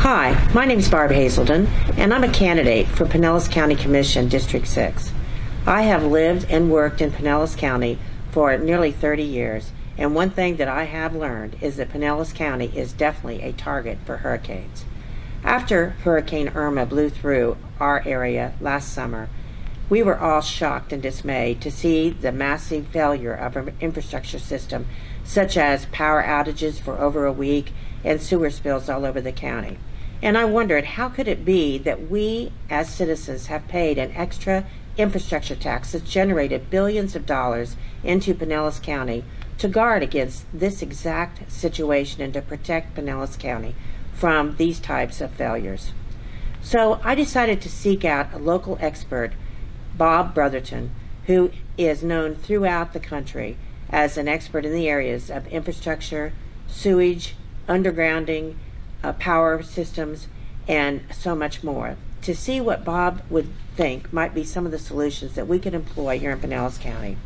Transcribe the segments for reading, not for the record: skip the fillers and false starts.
Hi, my name is Barb Haselden, and I'm a candidate for Pinellas County Commission District 6. I have lived and worked in Pinellas County for nearly 30 years, and one thing that I have learned is that Pinellas County is definitely a target for hurricanes. After Hurricane Irma blew through our area last summer, we were all shocked and dismayed to see the massive failure of our infrastructure system, such as power outages for over a week and sewer spills all over the county. And I wondered, how could it be that we as citizens have paid an extra infrastructure tax that's generated billions of dollars into Pinellas County to guard against this exact situation and to protect Pinellas County from these types of failures? So I decided to seek out a local expert, Bob Brotherton, who is known throughout the country as an expert in the areas of infrastructure, sewage, undergrounding, power systems, and so much more, to see what Bob would think might be some of the solutions that we could employ here in Pinellas County.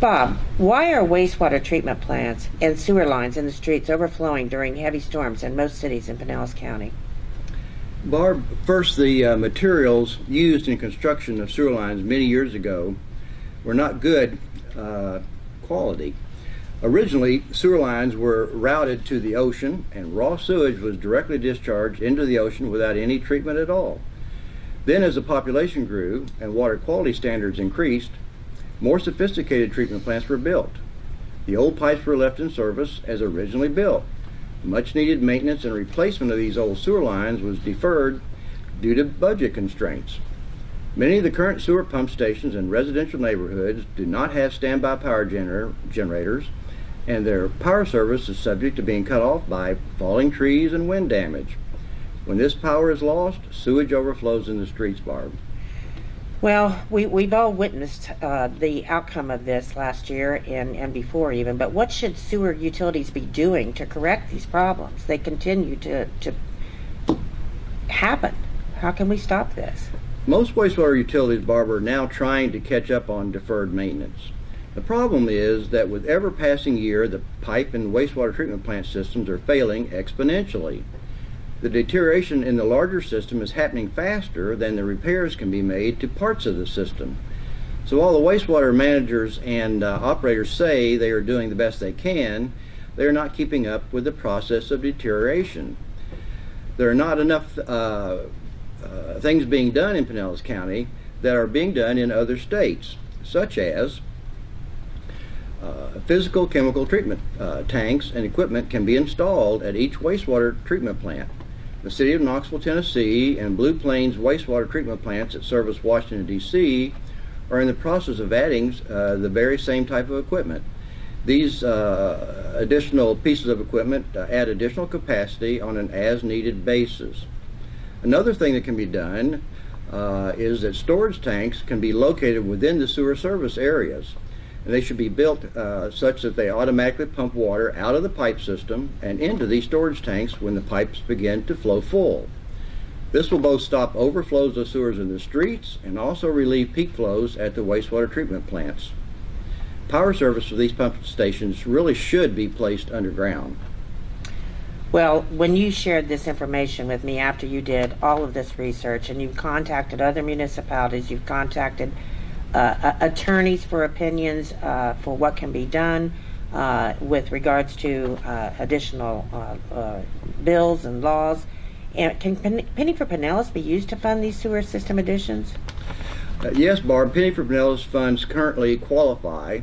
Bob, why are wastewater treatment plants and sewer lines in the streets overflowing during heavy storms in most cities in Pinellas County? Barb, first, the materials used in construction of sewer lines many years ago were not good quality. Originally, sewer lines were routed to the ocean, and raw sewage was directly discharged into the ocean without any treatment at all. Then, as the population grew and water quality standards increased, more sophisticated treatment plants were built. The old pipes were left in service as originally built. Much needed maintenance and replacement of these old sewer lines was deferred due to budget constraints. Many of the current sewer pump stations in residential neighborhoods do not have standby power generators, and their power service is subject to being cut off by falling trees and wind damage. When this power is lost, sewage overflows in the streets, Barb. Well, we've all witnessed the outcome of this last year and before even, but what should sewer utilities be doing to correct these problems? They continue to happen. How can we stop this? Most wastewater utilities, Barb, are now trying to catch up on deferred maintenance. The problem is that with ever passing year, the pipe and wastewater treatment plant systems are failing exponentially. The deterioration in the larger system is happening faster than the repairs can be made to parts of the system. So while the wastewater managers and operators say they are doing the best they can, they are not keeping up with the process of deterioration. There are not enough things being done in Pinellas County that are being done in other states, such as physical chemical treatment tanks and equipment can be installed at each wastewater treatment plant. The city of Knoxville, Tennessee, and Blue Plains wastewater treatment plants that service Washington, D.C. are in the process of adding the very same type of equipment. These additional pieces of equipment add additional capacity on an as-needed basis. Another thing that can be done is that storage tanks can be located within the sewer service areas. And they should be built such that they automatically pump water out of the pipe system and into these storage tanks when the pipes begin to flow full. This will both stop overflows of sewers in the streets and also relieve peak flows at the wastewater treatment plants. Power service for these pump stations really should be placed underground. Well, when you shared this information with me after you did all of this research and you've contacted other municipalities, you've contacted attorneys for opinions for what can be done with regards to additional bills and laws. And can Penny for Pinellas be used to fund these sewer system additions? Yes, Barb. Penny for Pinellas funds currently qualify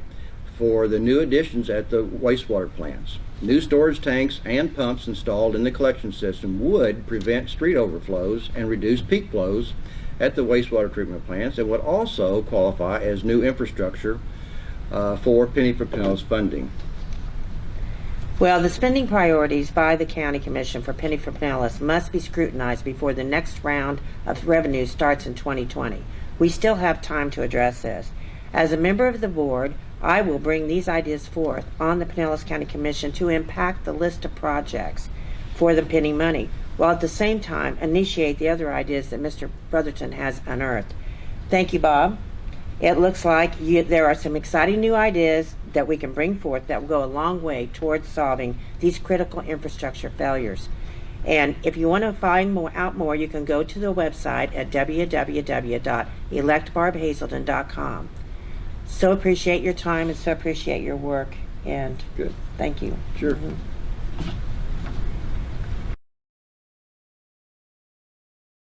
for the new additions at the wastewater plants. New storage tanks and pumps installed in the collection system would prevent street overflows and reduce peak flows at the wastewater treatment plants, and would also qualify as new infrastructure for Penny for Pinellas funding. Well, the spending priorities by the County Commission for Penny for Pinellas must be scrutinized before the next round of revenue starts in 2020. We still have time to address this. As a member of the board, I will bring these ideas forth on the Pinellas County Commission to impact the list of projects for the penny money, while at the same time initiate the other ideas that Mr. Brotherton has unearthed. Thank you, Bob. it looks like there are some exciting new ideas that we can bring forth that will go a long way towards solving these critical infrastructure failures. And if you want to find out more, you can go to the website at www.electbarbhaselden.com. So appreciate your time and so appreciate your work, and Good. thank you. Sure. Mm-hmm.